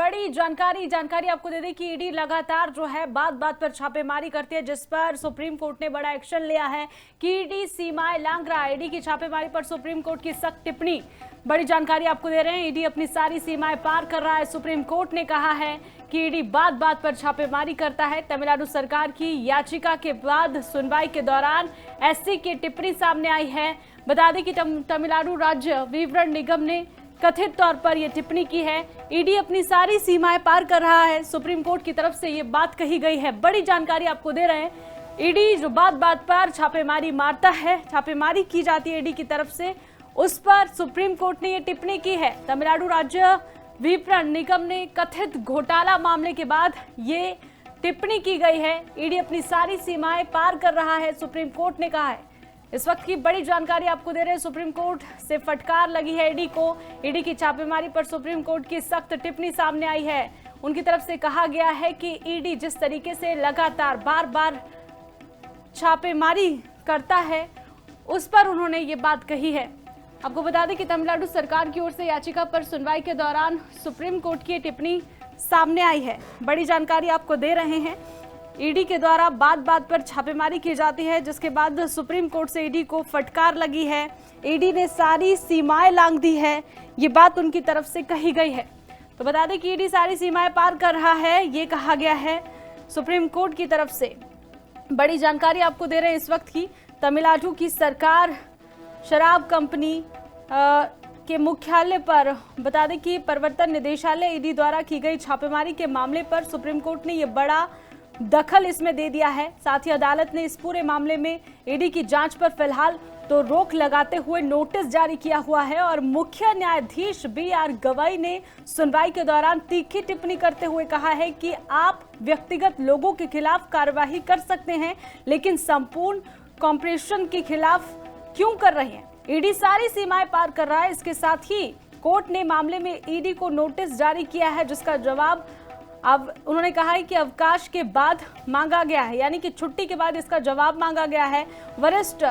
बड़ी जानकारी आपको दे दें कि ईडी लगातार जो है बात बात पर छापेमारी करती है, जिस पर सुप्रीम कोर्ट ने बड़ा एक्शन लिया है कि ईडी सीमाएं लांघ रहा है। ईडी की छापेमारी पर सुप्रीम कोर्ट की सख्त टिप्पणी। बड़ी जानकारी आपको दे रहे हैं, ईडी अपनी सारी सीमाएं पार कर रहा है। सुप्रीम कोर्ट ने कहा है कि ईडी बात बात पर छापेमारी करता है। तमिलनाडु सरकार की याचिका के बाद सुनवाई के दौरान एससी की टिप्पणी सामने आई है। बता दें कि तमिलनाडु राज्य विवरण निगम ने कथित तौर पर यह टिप्पणी की है। ईडी अपनी सारी सीमाएं पार कर रहा है। सुप्रीम कोर्ट की तरफ से ये बात कही गई है। बड़ी जानकारी आपको दे रहे हैं, ईडी जो बात बात पर छापेमारी मारता है, छापेमारी की जाती है ईडी की तरफ से, उस पर सुप्रीम कोर्ट ने ये टिप्पणी की है। तमिलनाडु राज्य विवरण निगम ने कथित घोटाला मामले के बाद ये टिप्पणी की गई है। ईडी अपनी सारी सीमाएं पार कर रहा है, सुप्रीम कोर्ट ने कहा है। इस वक्त की बड़ी जानकारी आपको दे रहे हैं, सुप्रीम कोर्ट से फटकार लगी है ईडी को। ईडी की छापेमारी पर सुप्रीम कोर्ट की सख्त टिप्पणी सामने आई है। उनकी तरफ से कहा गया है कि ईडी जिस तरीके से लगातार बार बार छापेमारी करता है, उस पर उन्होंने ये बात कही है। आपको बता दें कि तमिलनाडु सरकार की ओर से याचिका पर सुनवाई के दौरान सुप्रीम कोर्ट की टिप्पणी सामने आई है। बड़ी जानकारी आपको दे रहे हैं, ईडी के द्वारा बात बात पर छापेमारी की जाती है, जिसके बाद सुप्रीम कोर्ट से ईडी को फटकार लगी है। ईडी ने सारी सीमाएं लांघ दी है, ये बात उनकी तरफ से कही गई है। तो बता दें कि ईडी सारी सीमाएं पार कर रहा है, ये कहा गया है सुप्रीम कोर्ट की तरफ से। बड़ी जानकारी आपको दे रहे हैं इस वक्त की, तमिलनाडु की सरकार शराब कंपनी के मुख्यालय पर, बता दें कि प्रवर्तन निदेशालय ईडी द्वारा की गई छापेमारी के मामले पर सुप्रीम कोर्ट ने यह बड़ा दखल इसमें दे दिया है। साथ ही अदालत ने इस पूरे मामले में ईडी की जांच पर फिलहाल तो रोक लगाते हुए नोटिस जारी किया हुआ है। और मुख्य न्यायाधीश BR गवई ने सुनवाई के दौरान तीखी टिप्पणी करते हुए कहा है कि आप व्यक्तिगत लोगों के खिलाफ कार्यवाही कर सकते हैं, लेकिन संपूर्ण कॉर्पोरेशन के खिलाफ क्यों कर रहे हैं। ईडी सारी सीमाएं पार कर रहा है। इसके साथ ही कोर्ट ने मामले में ईडी को नोटिस जारी किया है, जिसका जवाब अब उन्होंने कहा है कि अवकाश के बाद मांगा गया है, यानी कि छुट्टी के बाद इसका जवाब मांगा गया है। वरिष्ठ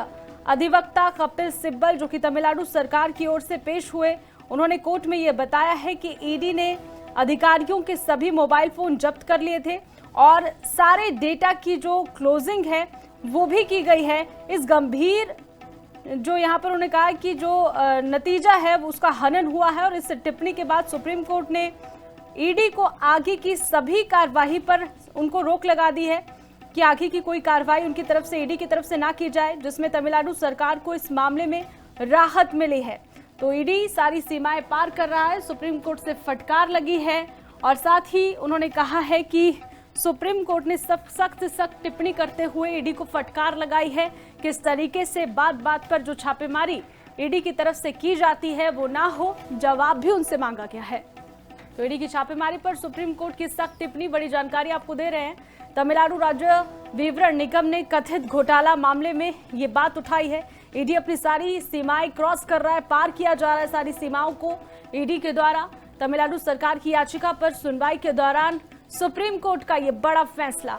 अधिवक्ता कपिल सिब्बल, जो कि तमिलनाडु सरकार की ओर से पेश हुए, उन्होंने कोर्ट में यह बताया है कि ईडी ने अधिकारियों के सभी मोबाइल फोन जब्त कर लिए थे और सारे डेटा की जो क्लोजिंग है वो भी की गई है। इस गंभीर जो यहाँ पर उन्होंने कहा कि जो नतीजा है उसका हनन हुआ है। और इस टिप्पणी के बाद सुप्रीम कोर्ट ने ईडी को आगे की सभी कार्यवाही पर उनको रोक लगा दी है कि आगे की कोई कार्रवाई उनकी तरफ से, ईडी की तरफ से ना की जाए, जिसमें तमिलनाडु सरकार को इस मामले में राहत मिली है। तो ईडी सारी सीमाएं पार कर रहा है, सुप्रीम कोर्ट से फटकार लगी है। और साथ ही उन्होंने कहा है कि सुप्रीम कोर्ट ने सख्त टिप्पणी करते हुए ईडी को फटकार लगाई है, किस तरीके से बात बात पर जो छापेमारी ईडी की तरफ से की जाती है वो ना हो, जवाब भी उनसे मांगा गया है। तो ईडी की छापेमारी पर सुप्रीम कोर्ट की सख्त टिप्पणी। बड़ी जानकारी आपको दे रहे हैं, तमिलनाडु राज्य विवरण निगम ने कथित घोटाला मामले में ये बात उठाई है। ईडी अपनी सारी सीमाएं क्रॉस कर रहा है, पार किया जा रहा है सारी सीमाओं को ईडी के द्वारा। तमिलनाडु सरकार की याचिका पर सुनवाई के दौरान सुप्रीम कोर्ट का ये बड़ा फैसला।